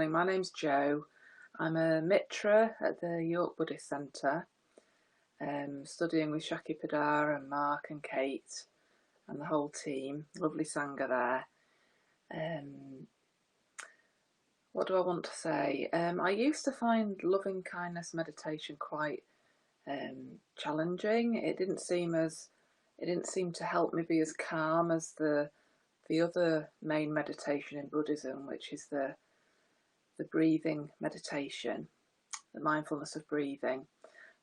My name's Jo. I'm a Mitra at the York Buddhist Centre, studying with Shaki Padar and Mark and Kate and the whole team. Lovely Sangha there. What do I want to say? I used to find loving kindness meditation quite challenging. It didn't seem to help me be as calm as the other main meditation in Buddhism, which is the breathing meditation, the mindfulness of breathing.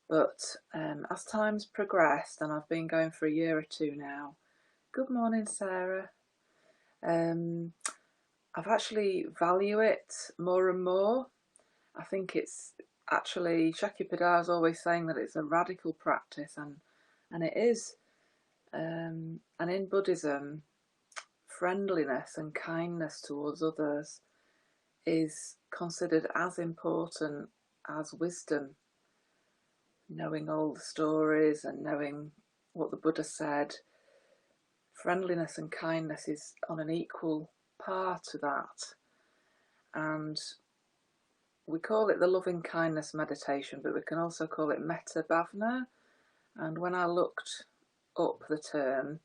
But as time's progressed, and I've been going for a year or two now, good morning Sarah, I've actually value it more and more. I think it's actually, Shaki Padar is always saying that it's a radical practice, and it is. And in Buddhism, friendliness and kindness towards others is considered as important as wisdom. Knowing all the stories and knowing what the Buddha said, friendliness and kindness is on an equal par to that. And we call it the loving kindness meditation, but we can also call it Metta Bhavana. And when I looked up the term,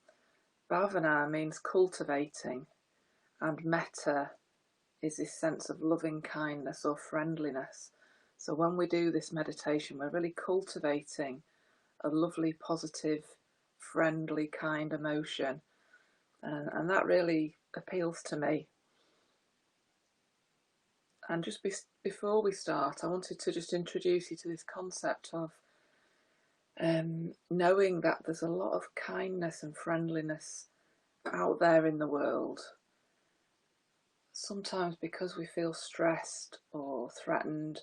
Bhavana means cultivating, and metta is this sense of loving kindness or friendliness. So when we do this meditation, we're really cultivating a lovely, positive, friendly, kind emotion. And that really appeals to me. And just before we start, I wanted to just introduce you to this concept of knowing that there's a lot of kindness and friendliness out there in the world. Sometimes because we feel stressed or threatened,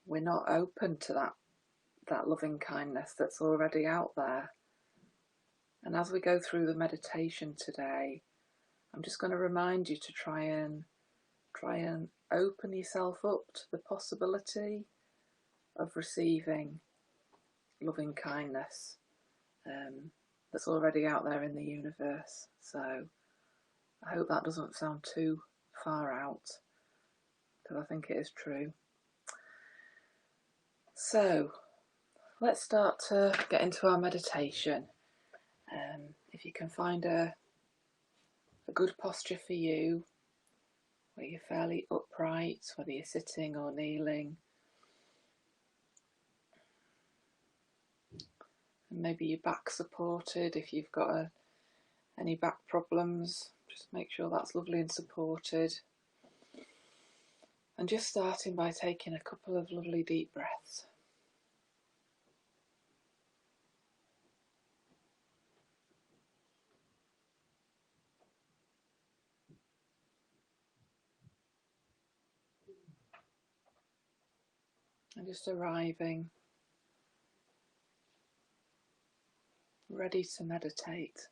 we're not open to that loving kindness that's already out there. And as we go through the meditation today, I'm just going to remind you to try and open yourself up to the possibility of receiving loving kindness that's already out there in the universe. So I hope that doesn't sound too far out, because I think it is true. So let's start to get into our meditation. If you can find a good posture for you, where you're fairly upright, whether you're sitting or kneeling, and maybe your back supported. If you've got any back problems, just make sure that's lovely and supported. And just starting by taking a couple of lovely deep breaths. And just arriving, ready to meditate.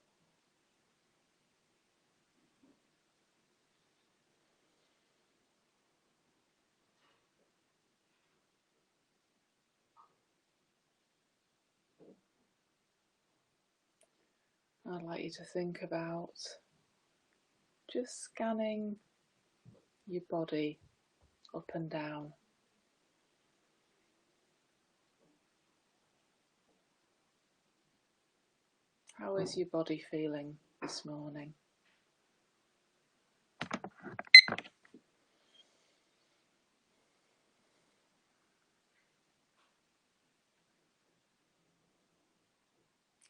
I'd like you to think about just scanning your body up and down. How is your body feeling this morning?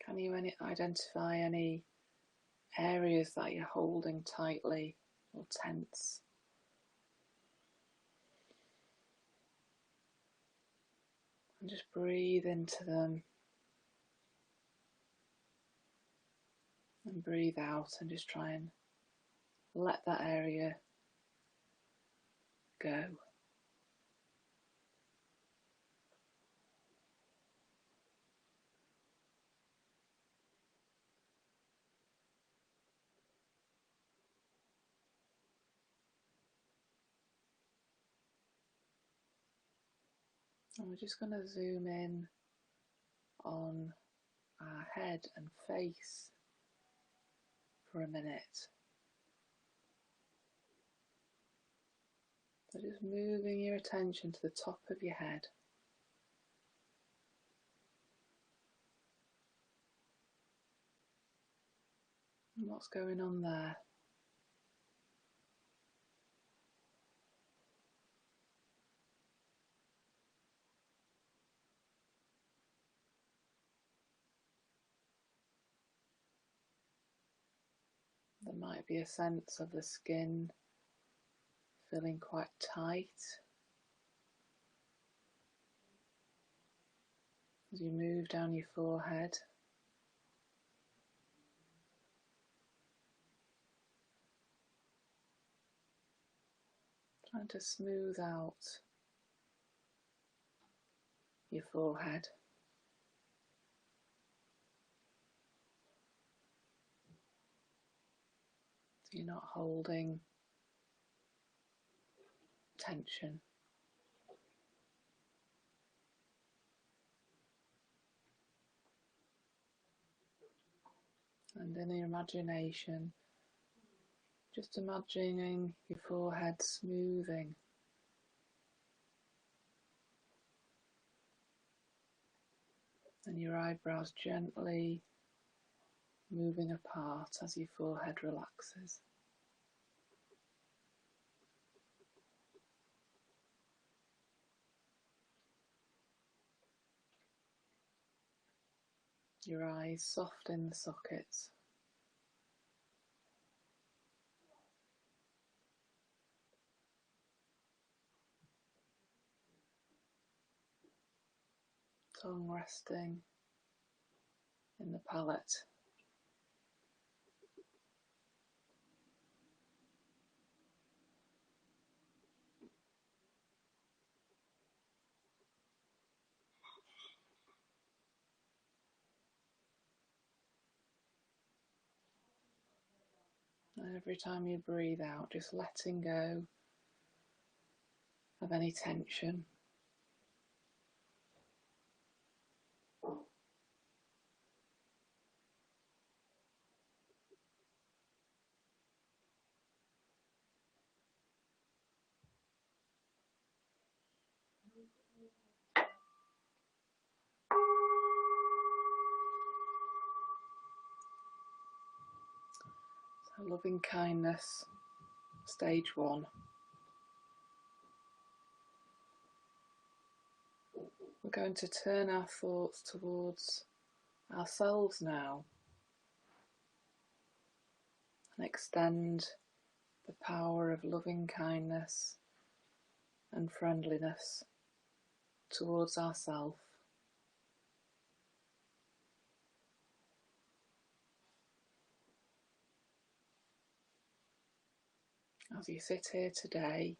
Can you identify any areas that you're holding tightly or tense? And just breathe into them and breathe out, and just try and let that area go. And we're just going to zoom in on our head and face for a minute. So just moving your attention to the top of your head. And what's going on there? There might be a sense of the skin feeling quite tight as you move down your forehead. Trying to smooth out your forehead. So you're not holding tension. And in your imagination, just imagining your forehead smoothing. And your eyebrows gently moving apart as your forehead relaxes. Your eyes soft in the sockets. Tongue resting in the palate. And every time you breathe out, just letting go of any tension. So loving kindness, stage 1. We're going to turn our thoughts towards ourselves now and extend the power of loving kindness and friendliness towards ourselves. As you sit here today,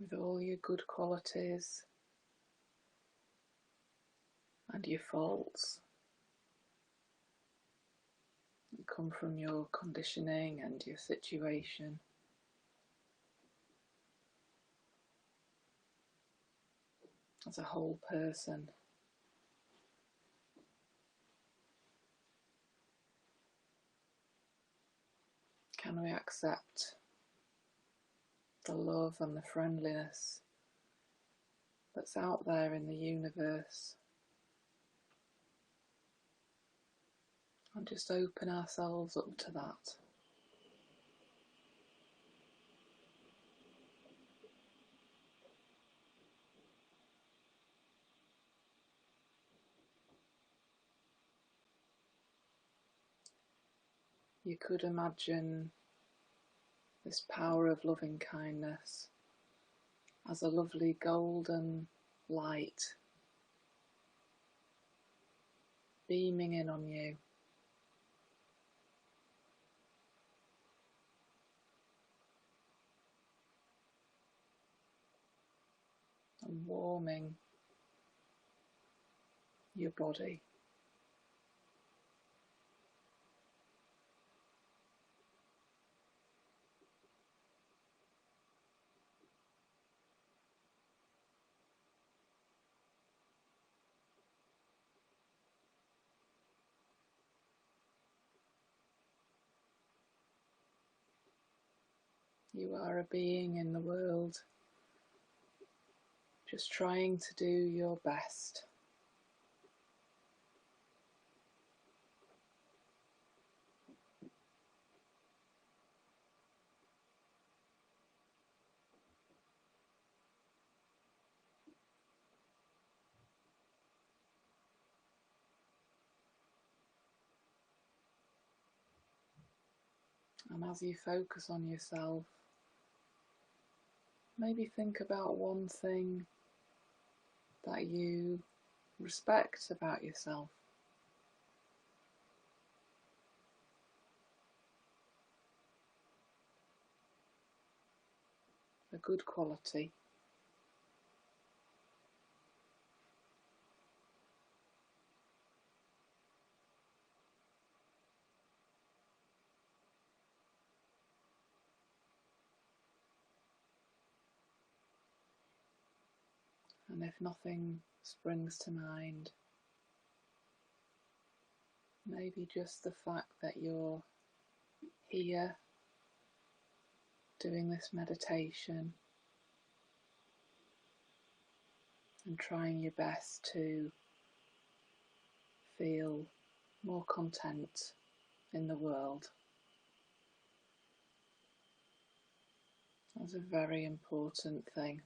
with all your good qualities and your faults that come from your conditioning and your situation, as a whole person, can we accept the love and the friendliness that's out there in the universe, and just open ourselves up to that? You could imagine this power of loving kindness as a lovely golden light beaming in on you, and warming your body. You are a being in the world, just trying to do your best. And as you focus on yourself, maybe think about one thing that you respect about yourself. A good quality. And if nothing springs to mind, maybe just the fact that you're here doing this meditation and trying your best to feel more content in the world. That's a very important thing.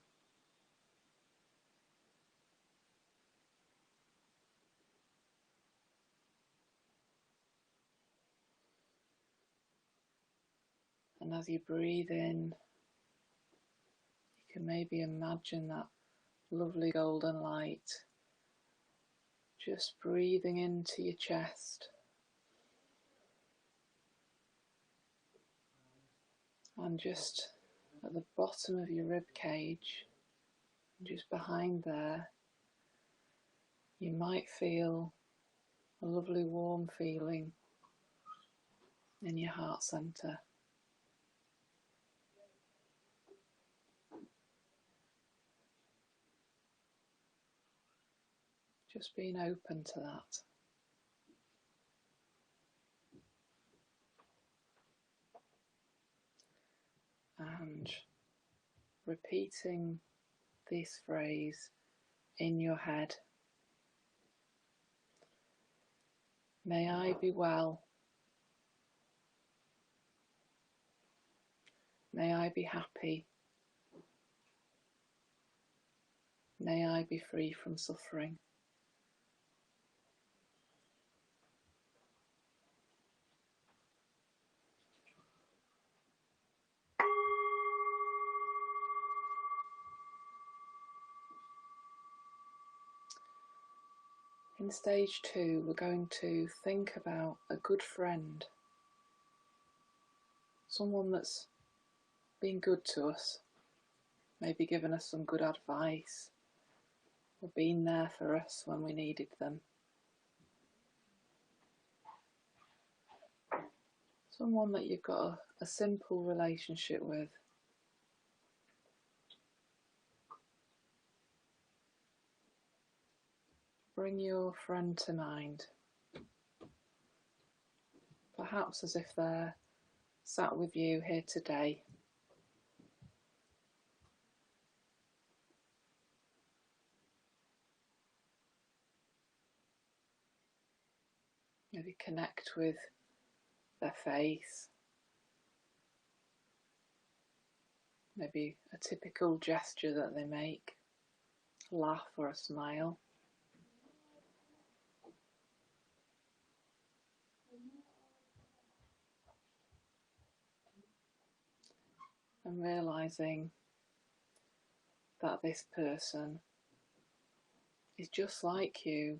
And as you breathe in, you can maybe imagine that lovely golden light just breathing into your chest and just at the bottom of your rib cage, just behind there, you might feel a lovely warm feeling in your heart centre. Just being open to that. And repeating this phrase in your head. May I be well. May I be happy. May I be free from suffering. In stage 2, we're going to think about a good friend, someone that's been good to us, maybe given us some good advice, or been there for us when we needed them. Someone that you've got a simple relationship with. Bring your friend to mind, perhaps as if they're sat with you here today. Maybe connect with their face, maybe a typical gesture that they make, a laugh or a smile. And realising that this person is just like you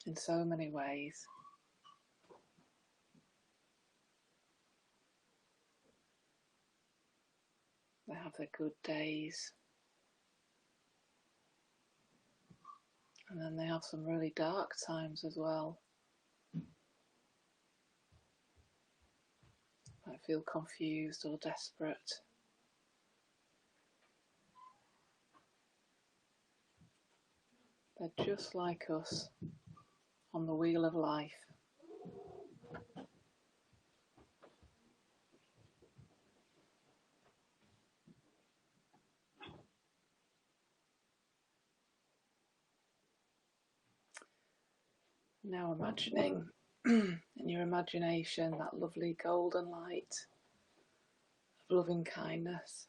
in so many ways. They have their good days, and then they have some really dark times as well. Might feel confused or desperate. They're just like us on the wheel of life. Now imagining in your imagination that lovely golden light of loving kindness,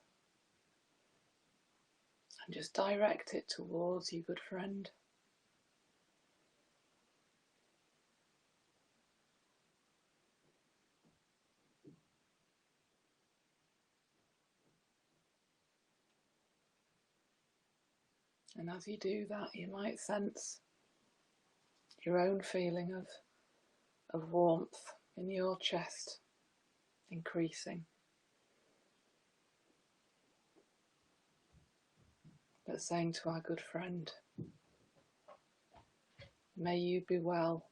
and just direct it towards you, good friend. And as you do that, you might sense your own feeling of warmth in your chest increasing. But saying to our good friend, may you be well.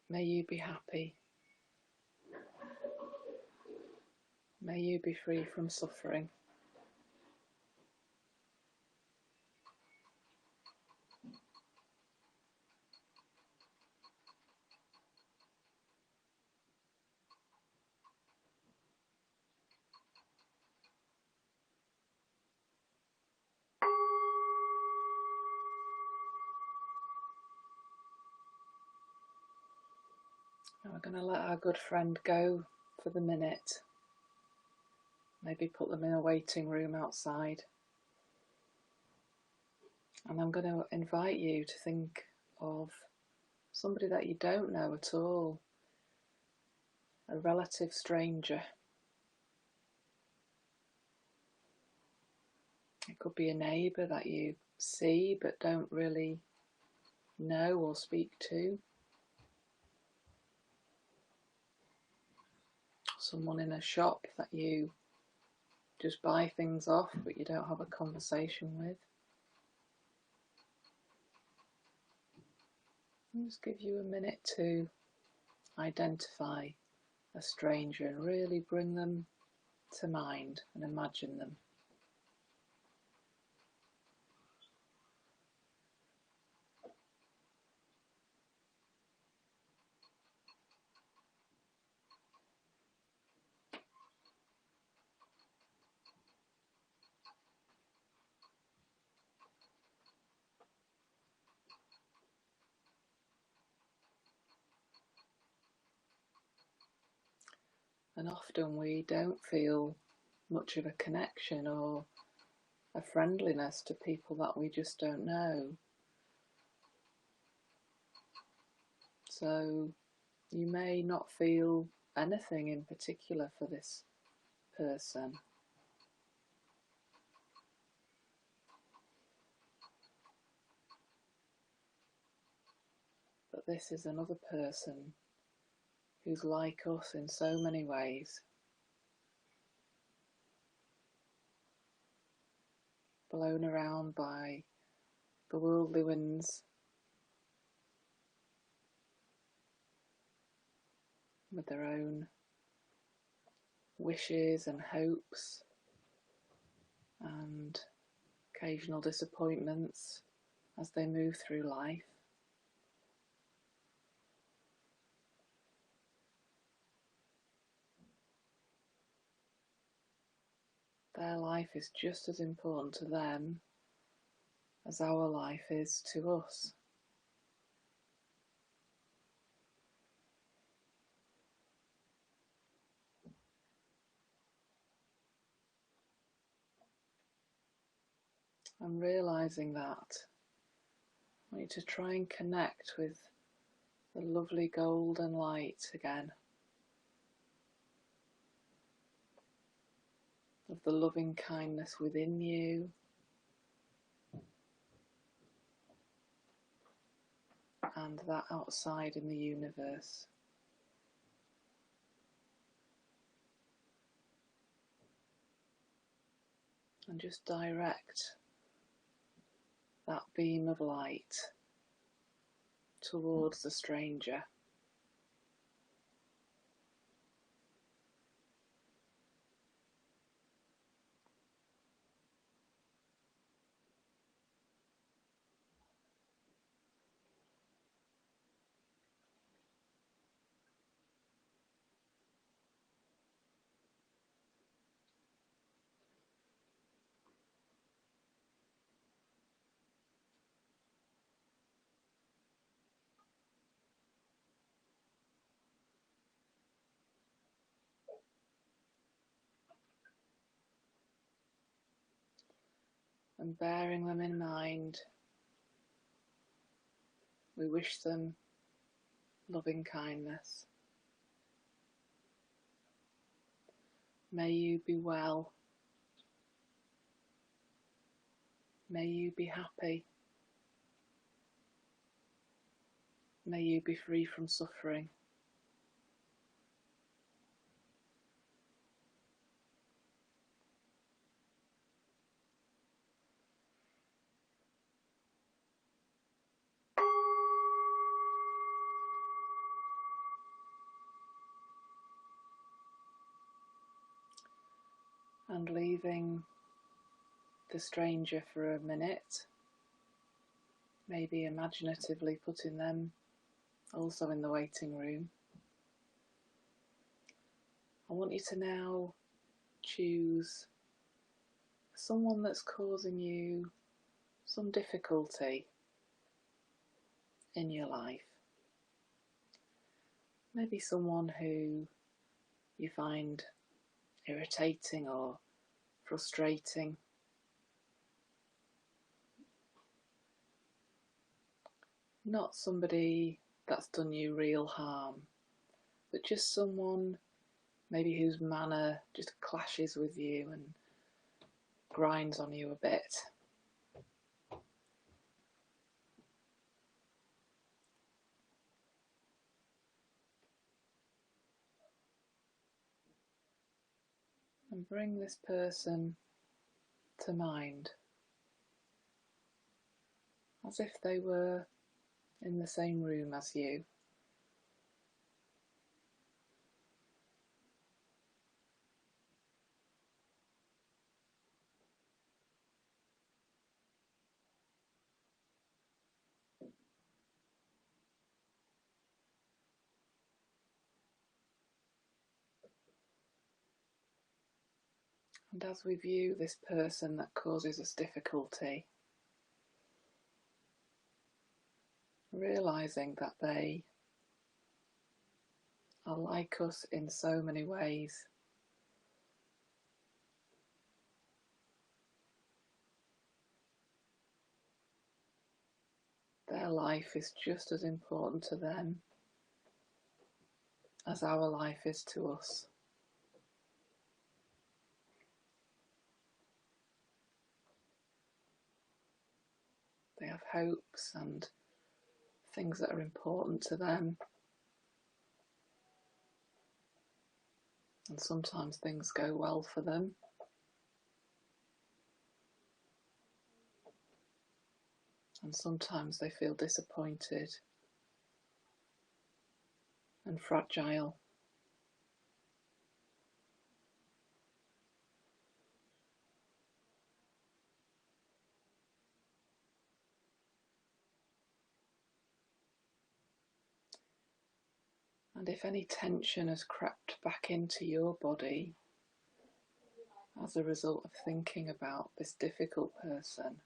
May you be happy. May you be free from suffering. And we're going to let our good friend go for the minute. Maybe put them in a waiting room outside. And I'm going to invite you to think of somebody that you don't know at all, a relative stranger. It could be a neighbour that you see but don't really know or speak to. Someone in a shop that you just buy things off but you don't have a conversation with. I'll just give you a minute to identify a stranger and really bring them to mind and imagine them. And often we don't feel much of a connection or a friendliness to people that we just don't know. So you may not feel anything in particular for this person. But this is another person who's like us in so many ways. Blown around by the worldly winds, with their own wishes and hopes and occasional disappointments as they move through life. Their life is just as important to them as our life is to us. And realising that, I want you to try and connect with the lovely golden light again, of the loving kindness within you, and that outside in the universe. And just direct that beam of light towards the stranger. and bearing them in mind, we wish them loving kindness. May you be well. May you be happy. May you be free from suffering. And leaving the stranger for a minute, maybe imaginatively putting them also in the waiting room. I want you to now choose someone that's causing you some difficulty in your life. Maybe someone who you find irritating or frustrating. Not somebody that's done you real harm, but just someone maybe whose manner just clashes with you and grinds on you a bit. And bring this person to mind as if they were in the same room as you. And as we view this person that causes us difficulty, realizing that they are like us in so many ways. Their life is just as important to them as our life is to us. They have hopes and things that are important to them. And sometimes things go well for them. And sometimes they feel disappointed and fragile. And if any tension has crept back into your body as a result of thinking about this difficult person,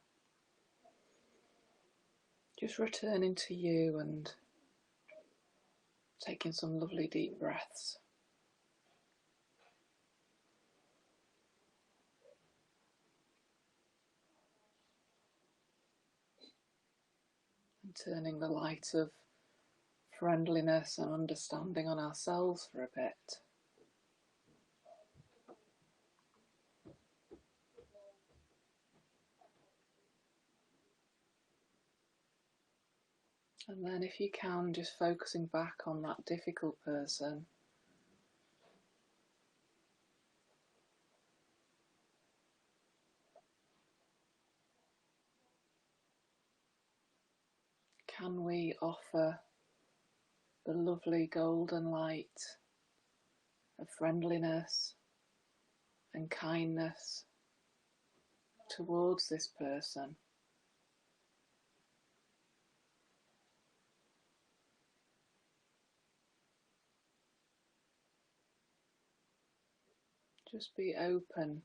just returning to you and taking some lovely deep breaths. And turning the light of friendliness and understanding on ourselves for a bit. And then if you can, just focusing back on that difficult person. Can we offer the lovely golden light of friendliness and kindness towards this person? Just be open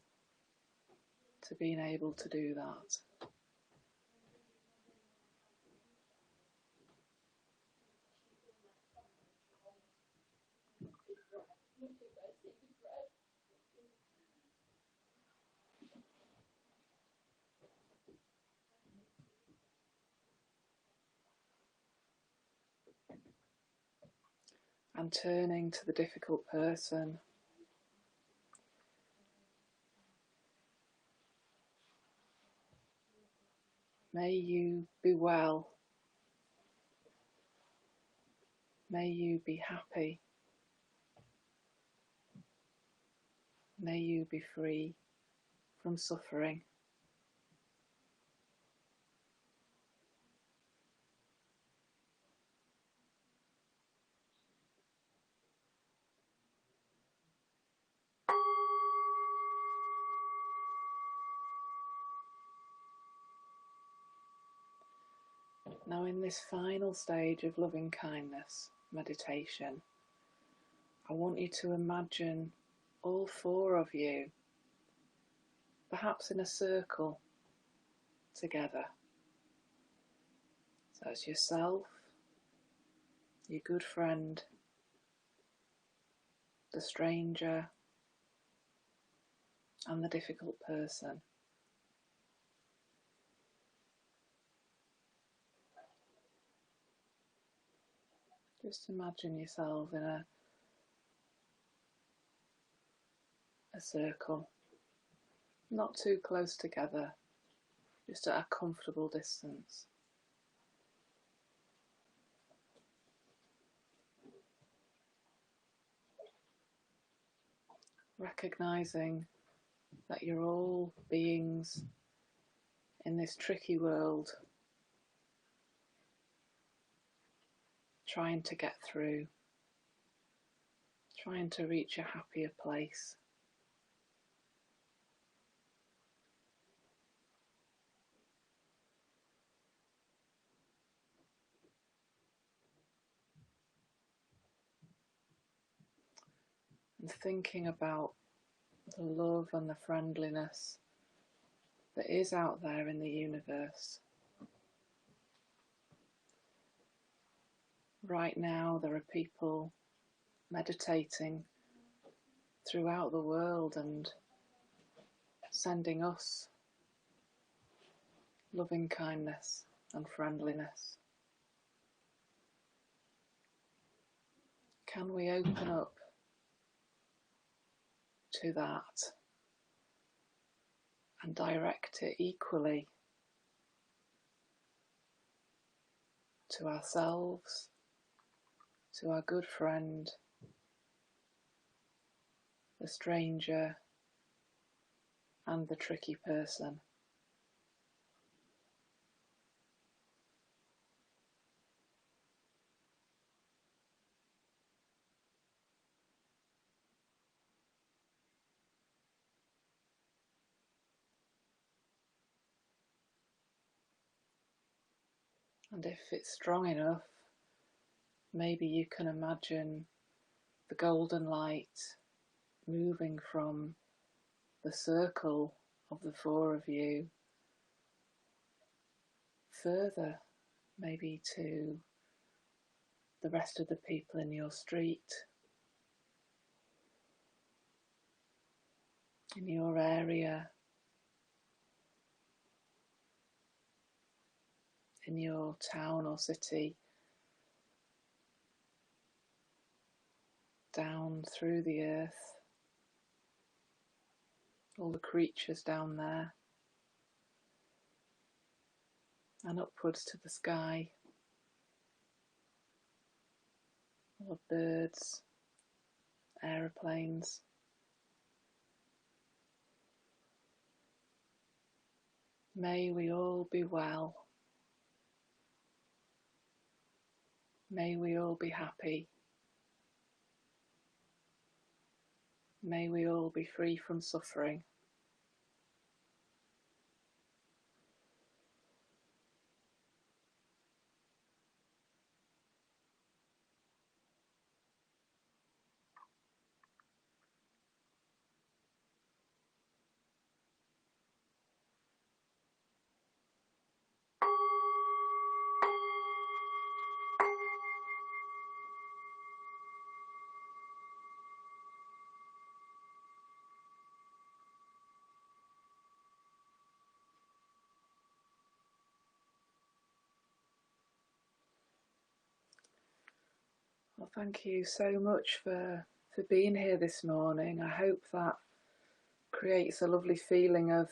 to being able to do that. And turning to the difficult person, may you be well, may you be happy, may you be free from suffering. Now, in this final stage of loving kindness meditation, I want you to imagine all four of you, perhaps in a circle together. So it's yourself, your good friend, the stranger, and the difficult person. Just imagine yourself in a circle, not too close together, just at a comfortable distance. Recognizing that you're all beings in this tricky world, trying to get through, trying to reach a happier place. And thinking about the love and the friendliness that is out there in the universe. Right now there are people meditating throughout the world and sending us loving kindness and friendliness. Can we open up to that and direct it equally to ourselves, to our good friend, the stranger, and the tricky person? And if it's strong enough, maybe you can imagine the golden light moving from the circle of the four of you further, maybe to the rest of the people in your street, in your area, in your town or city, down through the earth, all the creatures down there, and upwards to the sky, all the birds, aeroplanes. May we all be well. May we all be happy. May we all be free from suffering. Well, thank you so much for being here this morning. I hope that creates a lovely feeling of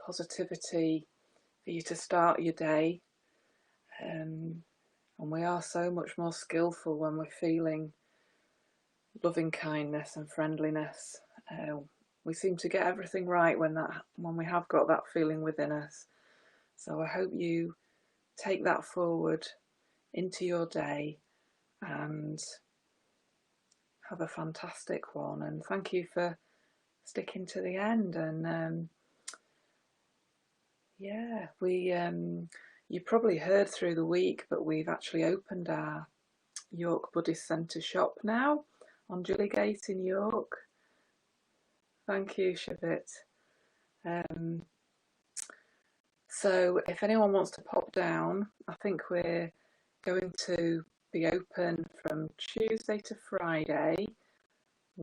positivity for you to start your day. And we are so much more skillful when we're feeling loving kindness and friendliness. We seem to get everything right when we have got that feeling within us. So I hope you take that forward into your day and have a fantastic one. And thank you for sticking to the end. And yeah, you probably heard through the week, but we've actually opened our York Buddhist Centre shop now on Gillygate in York. Thank you, Shavit. So if anyone wants to pop down, I think we're going to be open from Tuesday to Friday.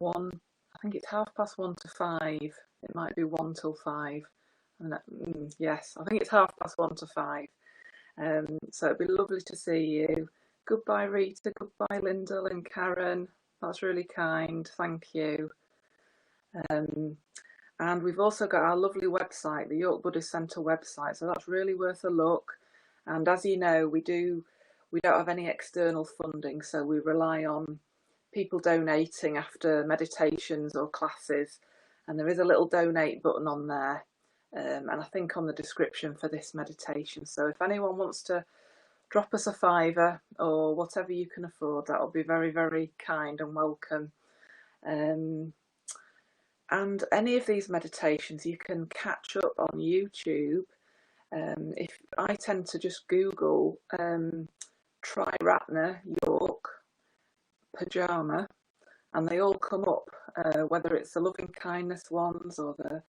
I think it's 1:30 to 5. It might be 1 till 5. Yes, I think it's 1:30 to 5. So it'd be lovely to see you. Goodbye, Rita. Goodbye, Lyndall and Karen. That's really kind. Thank you. And we've also got our lovely website, the York Buddhist Centre website. So that's really worth a look. And as you know, we don't have any external funding, so we rely on people donating after meditations or classes. And there is a little donate button on there. And I think on the description for this meditation. So if anyone wants to drop us a £5 or whatever you can afford, that will be very, very kind and welcome. And any of these meditations you can catch up on YouTube. If I tend to just Google Triratna York Pyjama, and they all come up, whether it's the loving kindness ones or the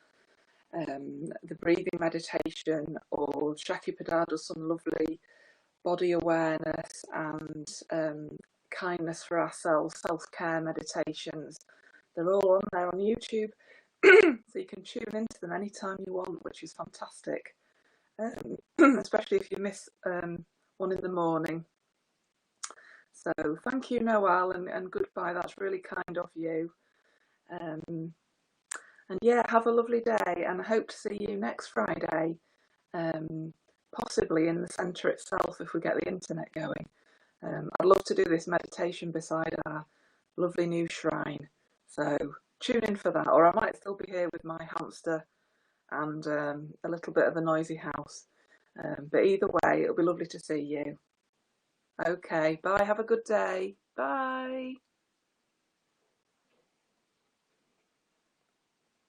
breathing meditation, or Shakyapada does some lovely body awareness and kindness for ourselves, self-care meditations. They're all on there on YouTube, so you can tune into them anytime you want, which is fantastic, especially if you miss one in the morning. So thank you, Noel, and goodbye. That's really kind of you. And yeah, have a lovely day, and I hope to see you next Friday, possibly in the centre itself if we get the internet going. I'd love to do this meditation beside our lovely new shrine. So tune in for that, or I might still be here with my hamster and a little bit of a noisy house. But either way, it'll be lovely to see you. Okay, bye. Have a good day. Bye.